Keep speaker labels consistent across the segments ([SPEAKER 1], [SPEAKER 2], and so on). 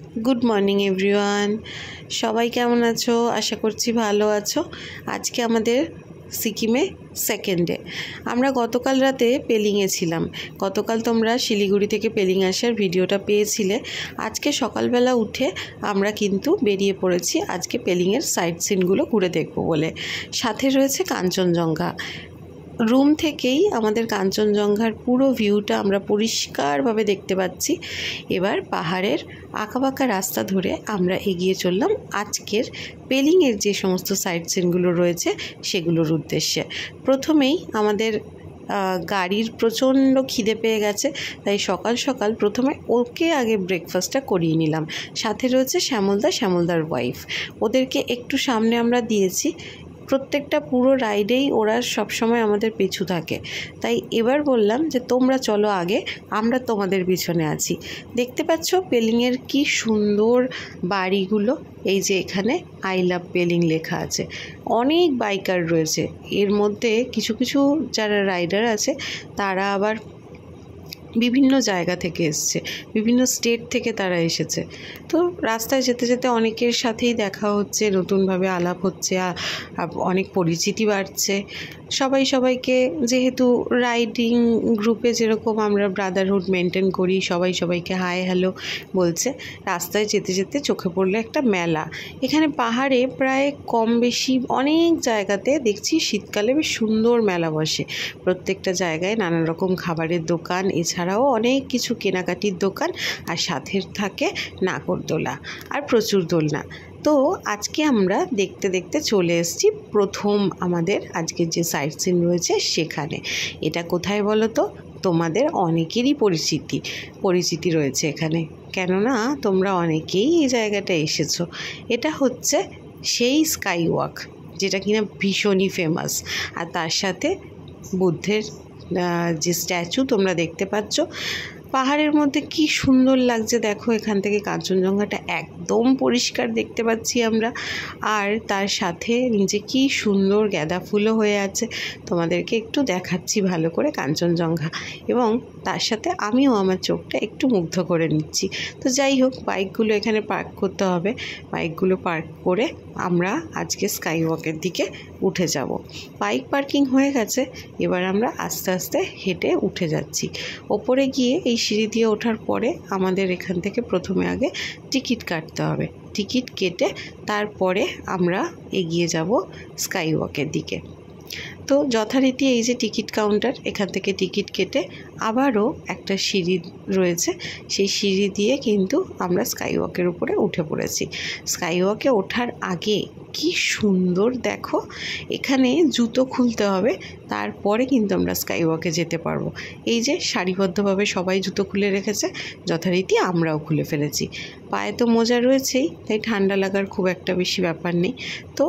[SPEAKER 1] Good morning everyone, সবাই কেমন আছো? আশা করছি ভালো আছো। আজকে আমাদের সিকিমে সেকেন্ড ডে। আমরা গতকাল রাতে পেলিংয়ে ছিলাম। গতকাল তোমরা শিলিগুড়ি থেকে পেলিং আসার ভিডিওটা পেয়েছিলে। আজকে সকালবেলা উঠে আমরা কিন্তু বেরিয়ে পড়েছি আজকে পেলিংয়ের সাইট সিনগুলো ঘুরে দেখব বলে। সাথে রয়েছে কাঞ্চনজঙ্ঘা। রুম থেকেই আমাদের কাঞ্চনজঙ্ঘার পুরো ভিউটা আমরা পরিষ্কারভাবে দেখতে পাচ্ছি। এবার পাহাড়ের আঁকাবাঁকা রাস্তা ধরে আমরা এগিয়ে চললাম আজকের পেলিংয়ের যে সমস্ত সাইট সিনগুলো রয়েছে সেগুলোর উদ্দেশ্যে। প্রথমেই আমাদের গাড়ির প্রচণ্ড খিদে পেয়ে গেছে, তাই সকাল সকাল প্রথমে ওকে আগে ব্রেকফাস্টটা করিয়ে নিলাম। সাথে রয়েছে শ্যামলদার ওয়াইফ। ওদেরকে একটু সামনে আমরা দিয়েছি। প্রত্যেকটা পুরো রাইডেই ওরা সবসময় আমাদের পিছু থাকে, তাই এবার বললাম যে তোমরা চলো আগে, আমরা তোমাদের পিছনে আছি। দেখতে পাচ্ছ পেলিংয়ের কি সুন্দর বাড়িগুলো। এই যে এখানে আই লাভ পেলিং লেখা আছে। অনেক বাইকার রয়েছে এর মধ্যে। কিছু কিছু যারা রাইডার আছে তারা আবার বিভিন্ন জায়গা থেকে এসছে, বিভিন্ন স্টেট থেকে তারা এসেছে। তো রাস্তায় যেতে যেতে অনেকের সাথেই দেখা হচ্ছে, নতুনভাবে আলাপ হচ্ছে, অনেক পরিচিতি বাড়ছে। সবাই সবাইকে, যেহেতু রাইডিং গ্রুপে যেরকম আমরা ব্রাদারহুড মেনটেন করি, সবাই সবাইকে হাই হ্যালো বলছে। রাস্তায় যেতে যেতে চোখে পড়লো একটা মেলা। এখানে পাহাড়ে প্রায় কম বেশি অনেক জায়গাতে দেখছি শীতকালে বেশ সুন্দর মেলা বসে। প্রত্যেকটা জায়গায় নানান রকম খাবারের দোকান, এছাড়াও অনেক কিছু কেনাকাটির দোকান, আর সাথে থাকে নাগরদোলা আর প্রচুর দোলনা। তো আজকে আমরা দেখতে দেখতে চলে এসেছি প্রথম আমাদের আজকের যে সাইট সিন রয়েছে সেখানে। এটা কোথায় বলো তো? তোমাদের অনেকেরই পরিচিতি রয়েছে এখানে, কেননা তোমরা অনেকেই এই জায়গাটা এসেছো। এটা হচ্ছে সেই স্কাই ওয়াক, যেটা কিনা ভীষণই ফেমাস। আর তার সাথে বুদ্ধের যে স্ট্যাচু তোমরা দেখতে পাচ্ছ। পাহাড়ের মধ্যে কি সুন্দর লাগছে দেখো। এখান থেকে কাঞ্চনজঙ্ঘাটা একদম পরিষ্কার দেখতে পাচ্ছি আমরা। আর তার সাথে নিচে কি সুন্দর গাঁদা ফুলও হয়ে আছে। তোমাদেরকে একটু দেখাচ্ছি ভালো করে কাঞ্চনজঙ্ঘা, এবং তার সাথে আমিও আমার চোখটা একটু মুগ্ধ করে নিচ্ছি। তো যাই হোক, বাইকগুলো এখানে পার্ক করতে হবে। বাইকগুলো পার্ক করে আমরা আজকে স্কাই ওয়াকের দিকে উঠে যাব। বাইক পার্কিং হয়ে গেছে, এবার আমরা আস্তে আস্তে হেঁটে উঠে যাচ্ছি। ওপরে গিয়ে এই সিঁড়ি দিয়ে ওঠার পরে আমাদের এখান থেকে প্রথমে আগে টিকিট কাটতে হবে। টিকিট কেটে তারপরে আমরা এগিয়ে যাব স্কাই ওয়াকের দিকে। তো যথারীতি এই যে টিকিট কাউন্টার, এখান থেকে টিকিট কেটে আবারও একটা সিঁড়ি রয়েছে, সেই সিঁড়ি দিয়ে কিন্তু আমরা স্কাই ওয়াকের উপরে উঠে পড়েছি। স্কাই ওয়াকে ওঠার আগে কি সুন্দর দেখো, এখানে জুতো খুলতে হবে, তারপরে কিন্তু আমরা স্কাই ওয়াকে যেতে পারবো। এই যে সারিবদ্ধভাবে সবাই জুতো খুলে রেখেছে, যথারীতি আমরাও খুলে ফেলেছি। পায়ে তো মোজা রয়েছেই, তাই ঠান্ডা লাগার খুব একটা বেশি ব্যাপার নেই। তো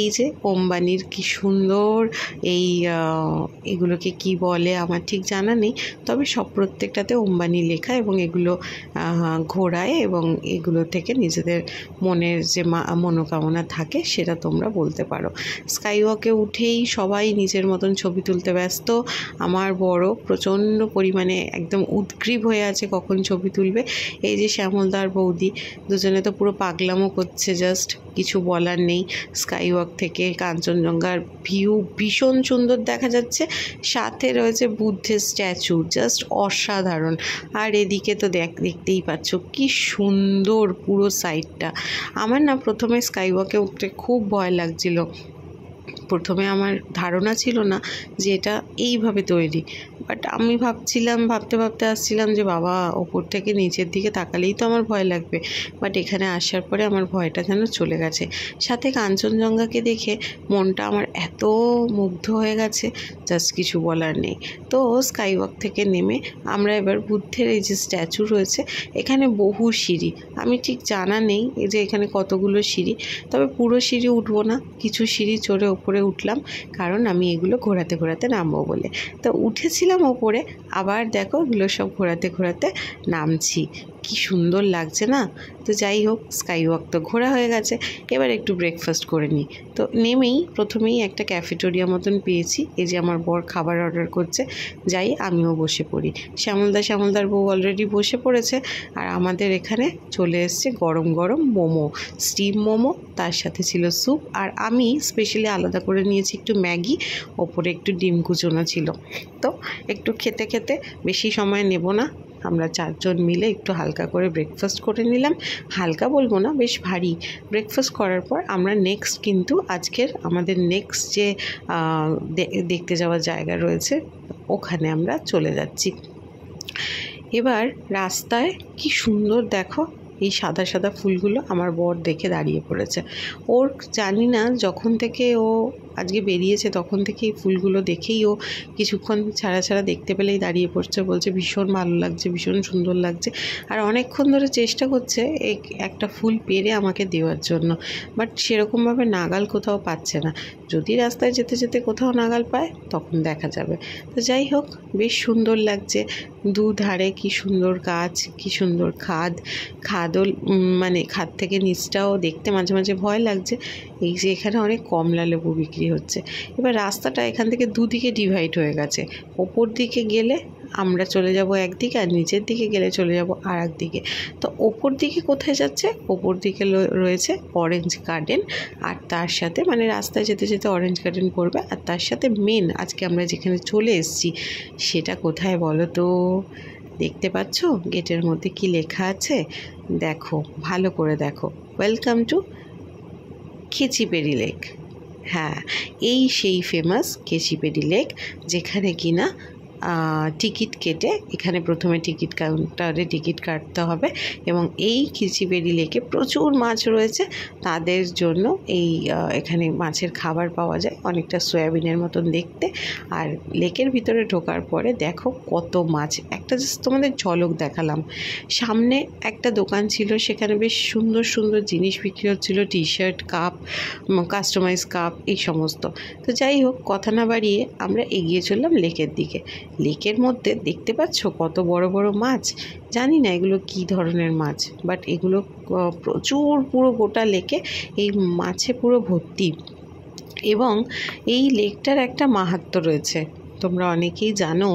[SPEAKER 1] এই যে অম্বানির কি সুন্দর এগুলোকে কি বলে আমার ঠিক জানা নেই, তবে প্রত্যেকটাতে অম্বানি লেখা, এবং এগুলো ঘোরায়, এবং এগুলো থেকে নিজেদের মনের যে মনোকামনা থাকে সেটা তোমরা বলতে পারো। স্কাই ওয়াকে উঠেই সবাই নিজের মতন ছবি তুলতে ব্যস্ত। আমার বড় প্রচণ্ড পরিমাণে একদম উদগ্রীব হয়ে আছে কখন ছবি তুলবে। এই যে শ্যামলদার বৌদি, দুজনে তো পুরো পাগলামো করছে, জাস্ট কিছু বলার নেই। স্কাই ওয়াক থেকে কাঞ্চনজঙ্ঘার ভিউ ভীষণ সুন্দর দেখা যাচ্ছে। সাথে রয়েছে বুদ্ধের স্ট্যাচু, জাস্ট অসাধারণ। আর এদিকে তো দেখতেই পাচ্ছ কি সুন্দর পুরো সাইডটা। আমার না প্রথমে স্কাই ওয়াকে উঠতে খুব ভয় লাগছিল। প্রথমে আমার ধারণা ছিল না যে এটা এইভাবে তৈরি, বাট আমি ভাবতে ভাবতে আসছিলাম যে বাবা, ওপর থেকে নিচের দিকে তাকালেই তো আমার ভয় লাগবে। বাট এখানে আসার পরে আমার ভয়টা যেন চলে গেছে। সাথে কাঞ্চনজঙ্ঘাকে দেখে মনটা আমার এত মুগ্ধ হয়ে গেছে, জাস্ট কিছু বলার নেই। তো স্কাই ওয়াক থেকে নেমে আমরা এবার বুদ্ধের এই যে স্ট্যাচু রয়েছে, এখানে বহু সিঁড়ি, আমি ঠিক জানা নেই যে এখানে কতগুলো সিঁড়ি, তবে পুরো সিঁড়ি উঠবো না, কিছু সিঁড়ি চড়ে ওপরে উঠলাম, কারণ আমি এগুলো ঘোরাতে ঘোরাতে নামবো বলে। তো উঠেছিলাম ওপরে, আবার দেখো এগুলো সব ঘোরাতে ঘোরাতে নামছি। কি সুন্দর লাগছে না। তো যাই হোক, স্কাই ওয়াক তো ঘোরা হয়ে গেছে, এবার একটু ব্রেকফাস্ট করে নিই। তো নেমেই প্রথমেই একটা ক্যাফেটেরিয়া মতন পেয়েছি, এই যে আমার বর খাবার অর্ডার করছে, যাই আমিও বসে পড়ি। শ্যামলদার বউ অলরেডি বসে পড়েছে, আর আমাদের এখানে চলে এসছে গরম গরম মোমো, স্টিম মোমো, তার সাথে ছিল স্যুপ, আর আমি স্পেশালি আলাদা করে নিয়েছি একটু ম্যাগি, ওপরে একটু ডিম কুচোনো ছিল। তো একটু খেতে খেতে বেশি সময় নেব না, আমরা 4 জন মিলে একটু হালকা করে ব্রেকফাস্ট করে নিলাম। হালকা বলবো না, বেশ ভারী। ব্রেকফাস্ট করার পর আমরা নেক্সট কিন্তু আমাদের নেক্সট যে দেখতে যাওয়ার জায়গা রয়েছে ওখানে আমরা চলে যাচ্ছি। এবার রাস্তায় কি সুন্দর দেখো এই সাদা সাদা ফুলগুলো, আমার বর দেখে দাঁড়িয়ে পড়েছে। ওর জানি না যখন থেকে ও আজকে বেরিয়েছে তখন থেকে এই ফুলগুলো দেখেই ও কিছুক্ষণ ছাড়া ছাড়া দেখতে পেলেই দাঁড়িয়ে পড়ছে, বলছে ভীষণ ভালো লাগছে, ভীষণ সুন্দর লাগছে। আর অনেকক্ষণ ধরে চেষ্টা করছে একটা ফুল পেরে আমাকে দেওয়ার জন্য, বাট সেরকমভাবে নাগাল কোথাও পাচ্ছে না। যদি রাস্তায় যেতে যেতে কোথাও নাগাল পায় তখন দেখা যাবে। তো যাই হোক, বেশ সুন্দর লাগছে। দুধারে কি সুন্দর গাছ, কি সুন্দর খাদও, মানে খাদ থেকে নিচটাও দেখতে মাঝে মাঝে ভয় লাগছে। এই যে এখানে অনেক কমলা লেবু বিক্রি হচ্ছে। এবার রাস্তাটা এখান থেকে দুদিকে ডিভাইড হয়ে গেছে। ওপর দিকে গেলে আমরা চলে যাব একদিকে, আর নিচের দিকে গেলে চলে যাব আর একদিকে। তো ওপর দিকে কোথায় যাচ্ছে? ওপর দিকে রয়েছে অরেঞ্জ গার্ডেন, আর তার সাথে মানে রাস্তায় যেতে যেতে অরেঞ্জ গার্ডেন পড়বে, আর তার সাথে মেন আজকে আমরা যেখানে চলে এসেছি সেটা কোথায় বলো তো? দেখতে পাচ্ছ গেটের মধ্যে কি লেখা আছে? দেখো, ভালো করে দেখো, ওয়েলকাম টু কেচিপেরি লেক। হ্যাঁ, এই সেই ফেমাস কেচিপেরি লেক, যেখানে কিনা টিকিট কেটে, এখানে প্রথমে টিকিট কাউন্টারে টিকিট কাটতে হবে, এবং এই কেচিপেরি লেকে প্রচুর মাছ রয়েছে। তাদের জন্য এখানে মাছের খাবার পাওয়া যায়, অনেকটা সয়াবিনের মতন দেখতে। আর লেকের ভিতরে ঢোকার পরে দেখো কত মাছ, একটা জাস্ট তোমাদের ঝলক দেখালাম। সামনে একটা দোকান ছিল, সেখানে বেশ সুন্দর সুন্দর জিনিস বিক্রি হচ্ছিল, T shirt, cup, customize cup, এই সমস্ত। তো যাই হোক, কথা না বাড়িয়ে আমরা এগিয়ে চললাম লেকের দিকে। লেকের মধ্যে দেখতে পাচ্ছ কত বড় বড় মাছ। জানি না এগুলো কি ধরনের মাছ, বাট এগুলো প্রচুর, পুরো গোটা লেকে এই মাছে পুরো ভর্তি। এবং এই লেকটার একটা মাহাত্ম্য রয়েছে। তোমরা অনেকেই জানো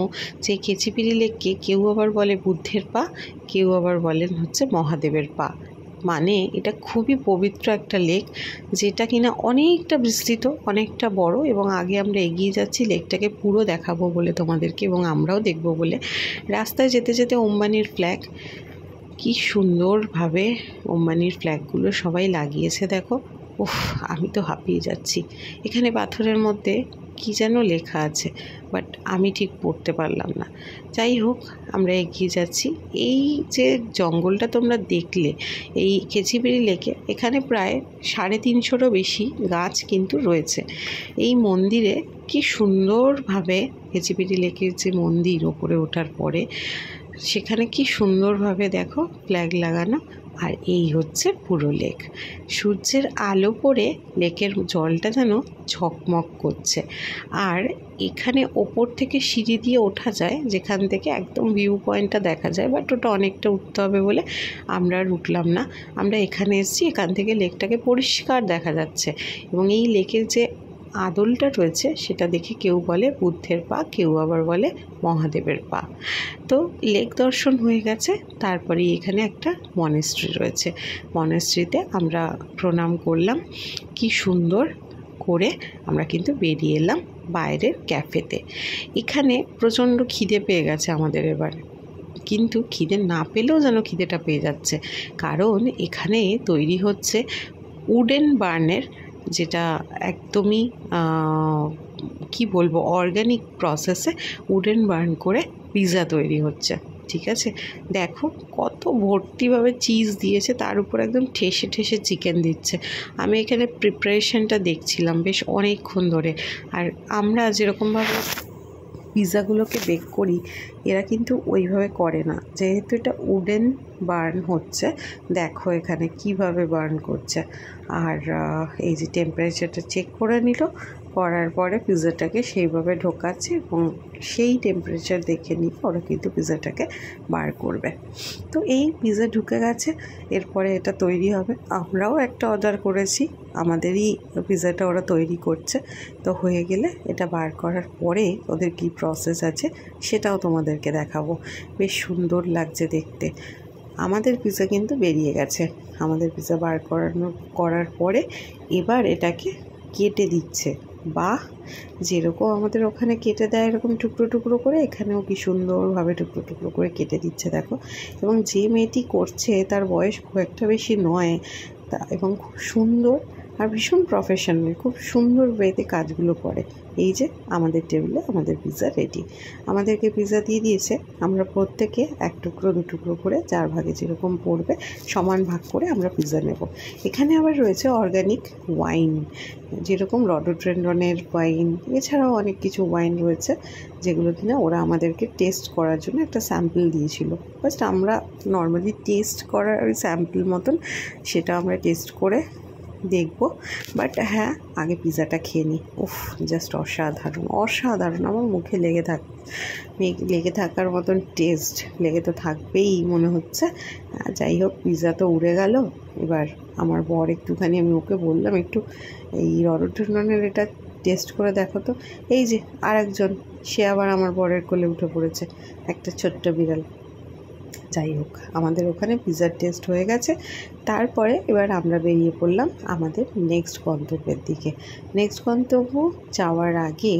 [SPEAKER 1] যে কেচিপেরি লেককে কেউ আবার বলে বুদ্ধের পা, কেউ আবার বলেন হচ্ছে মহাদেবের পা। মানে এটা খুবই পবিত্র একটা লেক, যেটা কিনা অনেকটা বিস্তৃত, অনেকটা বড়। এবং আগে আমরা এগিয়ে যাচ্ছি লেকটাকে পুরো দেখাবো বলে তোমাদেরকে, এবং আমরাও দেখবো বলে। রাস্তায় যেতে যেতে অম্বানির ফ্ল্যাগ, কি সুন্দরভাবে অম্বানির ফ্ল্যাগগুলো সবাই লাগিয়েছে দেখো। উফ, আমি তো হাঁপিয়ে যাচ্ছি। এখানে পাথরের মধ্যে কি যেন লেখা আছে, বাট আমি ঠিক পড়তে পারলাম না। যাই হোক, আমরা এগিয়ে যাচ্ছি। এই যে জঙ্গলটা তোমরা দেখলে এই কেচিপেরি লেকে, এখানে প্রায় 350-রও বেশি গাছ কিন্তু রয়েছে। এই মন্দিরে কি সুন্দরভাবে, কেচিপেরি লেকের যে মন্দির ওপরে ওঠার পরে সেখানে কি সুন্দরভাবে দেখো ফ্ল্যাগ লাগানো। আর এই হচ্ছে পুরো লেক। সূর্যের আলো পড়ে লেকের জলটা যেন ঝকমক করছে। আর এখানে ওপর থেকে সিঁড়ি দিয়ে ওঠা যায়, যেখান থেকে একদম ভিউ পয়েন্টটা দেখা যায়, বাট ওটা অনেকটা উঠতে হবে বলে আমরা আর উঠলাম না। আমরা এখানে এসেছি, এখান থেকে লেকটাকে পরিষ্কার দেখা যাচ্ছে। এবং এই লেকের যে আদলটা রয়েছে সেটা দেখে কেউ বলে বুদ্ধের পা, কেউ আবার বলে মহাদেবের পা। তো লেক দর্শন হয়ে গেছে, তারপরে এখানে একটা মনেস্ট্রি রয়েছে। মনেস্ট্রিতে আমরা প্রণাম করলাম। কি সুন্দর করে আমরা কিন্তু বেরিয়ে এলাম বাইরের ক্যাফেতে। এখানে প্রচণ্ড খিদে পেয়ে গেছে আমাদের এবার, কিন্তু খিদে না পেলেও যেন খিদেটা পেয়ে যাচ্ছে, কারণ এখানে তৈরি হচ্ছে উডেন বার্নের, যেটা একদমই কি বলবো, অর্গানিক প্রসেসে উডেন বার্ন করে পিৎজা তৈরি হচ্ছে। ঠিক আছে, দেখো কত ভর্তিভাবে চিজ দিয়েছে, তার উপর একদম ঠেসে ঠেসে চিকেন দিচ্ছে। আমি এখানে প্রিপারেশনটা দেখছিলাম বেশ অনেকক্ষণ ধরে। আর আমরা যেরকমভাবে পিৎজাগুলোকে বেক করি, এরা কিন্তু ওইভাবে করে না, যেহেতু এটা উডেন বার্ন হচ্ছে, দেখো এখানে কিভাবে বার্ন করছে। আর এই যে টেম্পারেচারটা চেক করে নিল, করার পরে পিৎজাটাকে সেইভাবে ঢোকাচ্ছে এবং সেই টেম্পারেচার দেখে নিয়ে ওরা কিন্তু পিৎজাটাকে বার করবে। তো এই পিৎজা ঢুকে গেছে, এরপরে এটা তৈরি হবে। আমরাও একটা অর্ডার করেছি, আমাদেরই পিৎজাটা ওরা তৈরি করছে। তো হয়ে গেলে এটা বার করার পরে ওদের কি প্রসেস আছে সেটাও তোমাদেরকে দেখাবো। বেশ সুন্দর লাগছে দেখতে। আমাদের পিৎজা কিন্তু বেরিয়ে গেছে। আমাদের পিৎজা বার করার পরে এবার এটাকে কেটে দিচ্ছে। বাহ, যেরকম আমাদের ওখানে কেটে দেয় এরকম টুকরো টুকরো করে, এখানেও কি সুন্দরভাবে টুকরো টুকরো করে কেটে দিচ্ছে দেখো। এবং যে মেয়েটি করছে তার বয়স খুব একটা বেশি নয়, এবং খুব সুন্দর আর ভীষণ প্রফেশনাল, খুব সুন্দর ওয়েতে কাজগুলো করে। এই যে আমাদের টেবিলে আমাদের পিৎজা রেডি। আমাদেরকে পিৎজা দিয়ে দিয়েছে, আমরা প্রত্যেকে এক টুকরো দু টুকরো করে 4 ভাগে যেরকম পড়বে সমান ভাগ করে আমরা পিৎজা নেব। এখানে আবার রয়েছে অর্গানিক ওয়াইন, যেরকম রডোডেনড্রনের ওয়াইন, এছাড়াও অনেক কিছু ওয়াইন রয়েছে যেগুলো কিনা ওরা আমাদেরকে টেস্ট করার জন্য একটা স্যাম্পল দিয়েছিল। ফার্স্ট আমরা নর্মালি টেস্ট করার ওই স্যাম্পল মতন সেটা আমরা টেস্ট করে দেখব। বাট হ্যাঁ, আগে পিৎজাটা খেয়ে নিই। উফ, জাস্ট অসাধারণ অসাধারণ, আমার মুখে লেগে থাকার মতন টেস্ট, লেগে তো থাকবেই মনে হচ্ছে। যাই হোক, পিৎজা তো উড়ে গেল। এবার আমার বর একটুখানি, আমি ওকে বললাম একটু এই রডোডেনড্রনের এটা টেস্ট করে দেখো তো। এই যে আরেকজন, সে আবার আমার বরের কোলে উঠে পড়েছে, একটা ছোট্ট বিড়াল। যাই হোক, আমাদের ওখানে পিৎজার টেস্ট হয়ে গেছে। তারপরে এবার আমরা বেরিয়ে পড়লাম আমাদের নেক্সট গন্তব্যের দিকে। নেক্সট গন্তব্য যাওয়ার আগে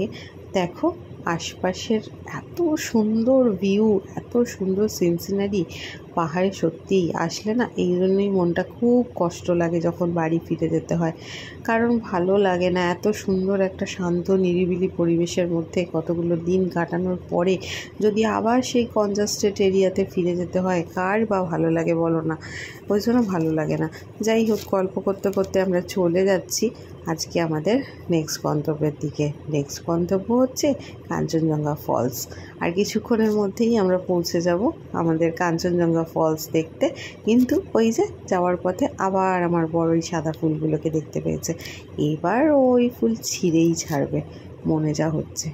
[SPEAKER 1] দেখো আশপাশের এত সুন্দর ভিউ, এত সুন্দর সিনসিনারি। পাহাড়ে সত্যিই আসলে না, এই জন্যই মনটা খুব কষ্ট লাগে যখন বাড়ি ফিরে যেতে হয়, কারণ ভালো লাগে না। এত সুন্দর একটা শান্ত নিরিবিলি পরিবেশের মধ্যে কতগুলো দিন কাটানোর পরে যদি আবার সেই কনজাস্টেড এরিয়াতে ফিরে যেতে হয়, কার বা ভালো লাগে বলো না? ওই জন্য ভালো লাগে না। যাই হোক, গল্প করতে করতে আমরা চলে যাচ্ছি আজকে আমাদের নেক্সট গন্তব্যের দিকে। নেক্সট গন্তব্য হচ্ছে কাঞ্চনজঙ্ঘা ফলস। আর কিছুক্ষণের মধ্যেই আমরা পৌঁছে যাব আমাদের কাঞ্চনজঙ্ঘা ফলস দেখতে। কিন্তু ওই যে যাওয়ার পথে আবার আমার বড় ওই সাদা ফুলগুলোকে দেখতে পেয়েছে। এবার ওই ফুল ছিঁড়েই ছাড়বে মনে যা হচ্ছে।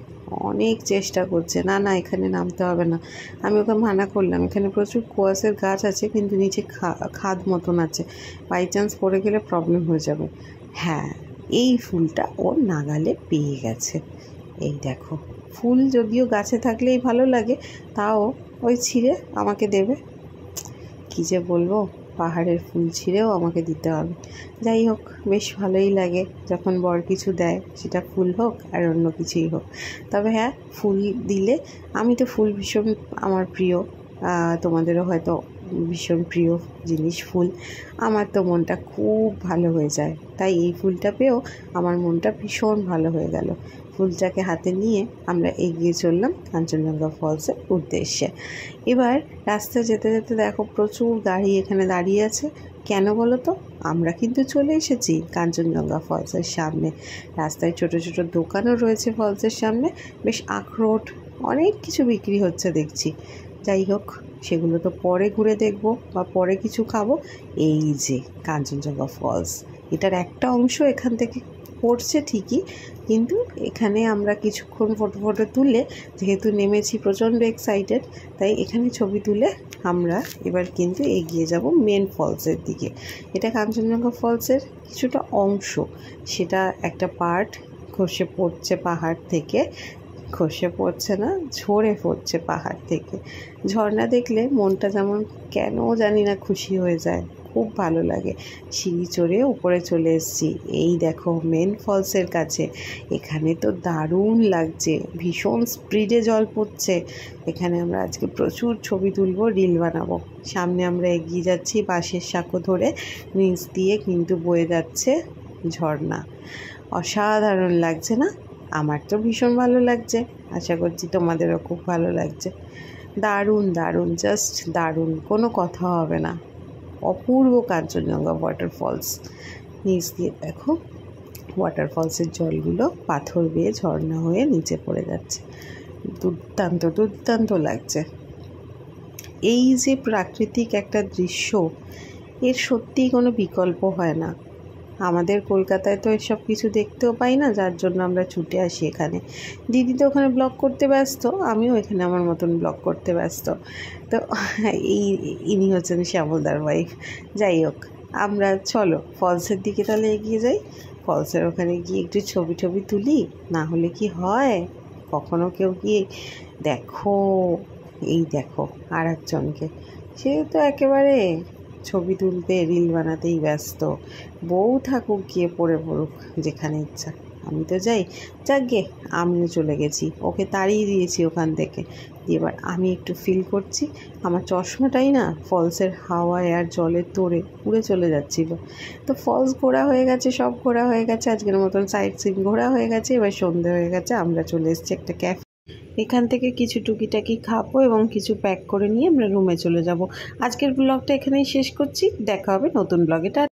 [SPEAKER 1] অনেক চেষ্টা করছে, না না এখানে নামতে হবে না। আমি ওকে মানা করলাম, এখানে প্রচুর কোয়াশের গাছ আছে কিন্তু নিচে খাদ মতন আছে, বাই চান্স পড়ে গেলে প্রবলেম হয়ে যাবে। হ্যাঁ, এই ফুলটা ওর নাগালে পেয়ে গেছে। এই দেখো, ফুল যদিও গাছে থাকলেই ভালো লাগে, তাও ওই ছিঁড়ে আমাকে দেবে। কী যে বলবো, পাহাড়ের ফুল ছিঁড়েও আমাকে দিতে হবে। যাই হোক, বেশ ভালোই লাগে যখন বর কিছু দেয়, সেটা ফুল হোক আর অন্য কিছুই হোক। তবে হ্যাঁ, ফুল দিলে, আমি তো ফুল ভীষণ আমার প্রিয়, তোমাদেরও হয়তো ভীষণ প্রিয় জিনিস ফুল। আমার তো মনটা খুব ভালো হয়ে যায়, তাই এই ফুলটা পেয়েও আমার মনটা ভীষণ ভালো হয়ে গেল। ফুলটাকে হাতে নিয়ে আমরা এগিয়ে চললাম কাঞ্চনজঙ্ঘা ফলসের উদ্দেশ্যে। এবার রাস্তায় যেতে যেতে দেখো প্রচুর গাড়ি এখানে দাঁড়িয়ে আছে। কেন বলো তো? আমরা কিন্তু চলে এসেছি কাঞ্চনজঙ্ঘা ফলসের সামনে। রাস্তায় ছোট ছোট দোকানও রয়েছে ফলসের সামনে, বেশ আখরোট অনেক কিছু বিক্রি হচ্ছে দেখছি। যাই হোক, সেগুলো তো পরে ঘুরে দেখব বা পরে কিছু খাবো। এই যে কাঞ্চনজঙ্ঘা ফলস, এটার একটা অংশ এখান থেকে পড়ছে ঠিকই, কিন্তু এখানে আমরা কিছুক্ষণ ফটো তুললে, যেহেতু নেমেছি প্রচণ্ড এক্সাইটেড, তাই এখানে ছবি তুলে আমরা এবার কিন্তু এগিয়ে যাব মেন ফলসের দিকে। এটা কাঞ্চনজঙ্ঘা ফলসের কিছুটা অংশ, সেটা একটা পার্ট খসে পড়ছে পাহাড় থেকে। খসে পড়ছে না, ঝরে পড়ছে পাহাড় থেকে। ঝর্ণা দেখলে মনটা যেমন কেন জানি না খুশি হয়ে যায়, খুব ভালো লাগে। সিঁড়ি চড়ে উপরে চলে এসেছি, এই দেখো মেন ফলসের কাছে। এখানে তো দারুণ লাগছে, ভীষণ স্পিডে জল পড়ছে। এখানে আমরা আজকে প্রচুর ছবি তুলবো, রিল বানাবো। সামনে আমরা এগিয়ে যাচ্ছি বাঁশের সাঁকো ধরে, নিচ দিয়ে কিন্তু বয়ে যাচ্ছে ঝর্ণা। অসাধারণ লাগছে না? আমার তো ভীষণ ভালো লাগছে, আশা করছি তোমাদেরও খুব ভালো লাগছে। দারুণ দারুণ, জাস্ট দারুণ, কোনো কথা হবে না। অপূর্ব কাঞ্চনজঙ্ঘা ওয়াটারফলস। নিচ দিয়ে দেখো ওয়াটারফলসের জলগুলো পাথর বেয়ে ঝর্ণা হয়ে নিচে পড়ে যাচ্ছে। দুর্দান্ত দুর্দান্ত লাগছে। এই যে প্রাকৃতিক একটা দৃশ্য, এর সত্যিই কোনো বিকল্প হয় না। আমাদের কলকাতায় তো এসব কিছু দেখতেও পাই না, যার জন্য আমরা ছুটে আসি এখানে। দিদি তো ওখানে ব্লগ করতে ব্যস্ত, আমিও এখানে আমার মতন ব্লগ করতে ব্যস্ত। তো ইনি হচ্ছেন শ্যামলদার ওয়াইফ। যাই হোক, আমরা চলো ফলসের দিকে তাহলে এগিয়ে যাই। ফলসের ওখানে গিয়ে একটু ছবি টবি তুলি, না হলে কি হয়, কখনো কেউ গিয়ে দেখো, এই দেখো আর একজনকে, সে তো একেবারে ছবি তুলতে রিল বানাতেই ব্যস্ত। বউ থাকুক গিয়ে পড়ে পড়ুক যেখানে ইচ্ছা, আমি তো যাই। যাক গে, আমিও চলে গেছি, ওকে তাড়িয়ে দিয়েছি ওখান থেকে। দিয়ে এবার আমি একটু ফিল করছি, আমার চশমাটাই না ফলসের হাওয়ায় আর জলের তোড়ে উড়ে চলে যাচ্ছিলো। তো ফলস ঘোরা হয়ে গেছে, সব ঘোরা হয়ে গেছে, আজকের মতন সাইট সিন ঘোরা হয়ে গেছে। এবার সন্ধে হয়ে গেছে, আমরা চলে এসেছি একটা ক্যাফে। এখান থেকে কিছু টুকিটাকি খাবো এবং কিছু প্যাক করে নিয়ে আমরা রুমে চলে যাব। আজকের ব্লগটা এখানেই শেষ করছি, দেখা হবে নতুন ব্লগে।